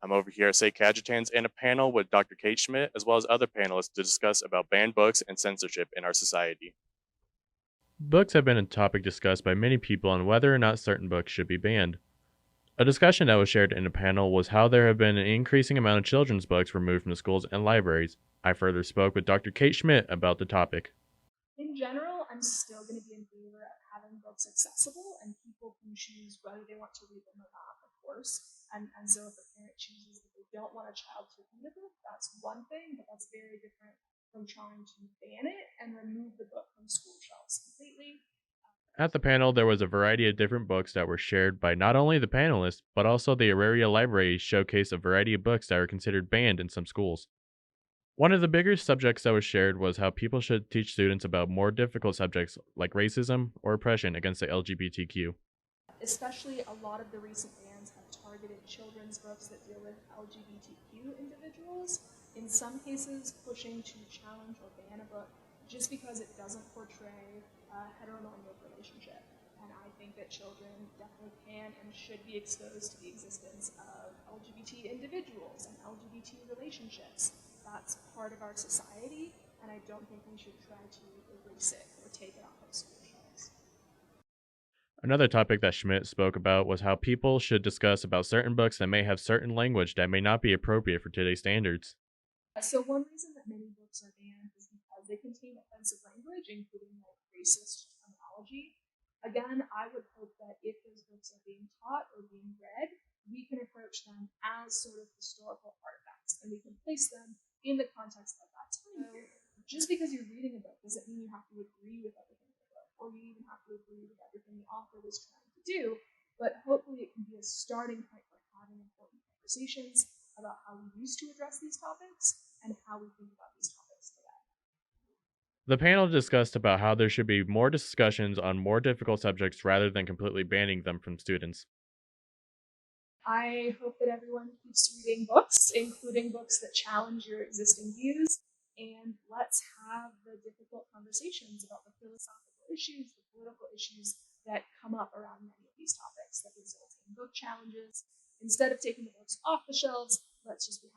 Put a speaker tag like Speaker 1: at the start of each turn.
Speaker 1: I'm over here at St. Cajetan's in a panel with Dr. Kate Schmidt, as well as other panelists to discuss about banned books and censorship in our society.
Speaker 2: Books have been a topic discussed by many people on whether or not certain books should be banned. A discussion that was shared in a panel was how there have been an increasing amount of children's books removed from the schools and libraries. I further spoke with Dr. Kate Schmidt about the topic.
Speaker 3: In general, I'm still going to be in favor of having books accessible, and people can choose whether they want to read them or not, of course. And so if a parent chooses that they don't want a child to read a book, that's one thing, but that's very different from trying to ban it and remove the book from school shelves completely.
Speaker 2: At the panel, there was a variety of different books that were shared by not only the panelists, but also the area library showcased a variety of books that are considered banned in some schools. One of the bigger subjects that was shared was how people should teach students about more difficult subjects like racism or oppression against the LGBTQ.
Speaker 3: Especially a lot of the recent bans have targeted children's books that deal with LGBTQ individuals, in some cases pushing to challenge or ban a book just because it doesn't portray a heteronormative relationship. And I think that children definitely can and should be exposed to the existence of LGBT individuals and LGBT relationships. That's part of our society, and I don't think we should try to erase it or take it off of school shelves.
Speaker 2: Another topic that Schmidt spoke about was how people should discuss about certain books that may have certain language that may not be appropriate for today's standards.
Speaker 3: So one reason that many books are banned is because they contain offensive language, including like racist terminology. Again, I would hope that if those books are being taught or being read, we can approach them as sort of historical artifacts, and we can place them in the context of that time period. Just because you're reading a book doesn't mean you have to agree with everything in the book, or you even have to agree with everything the author was trying to do, but hopefully it can be a starting point for having important conversations about how we used to address these topics and how we think about these topics today.
Speaker 2: The panel discussed about how there should be more discussions on more difficult subjects rather than completely banning them from students.
Speaker 3: I hope that everyone keeps reading books, including books that challenge your existing views, and let's have the difficult conversations about the philosophical issues, the political issues that come up around many of these topics that result in book challenges. Instead of taking the books off the shelves, let's just be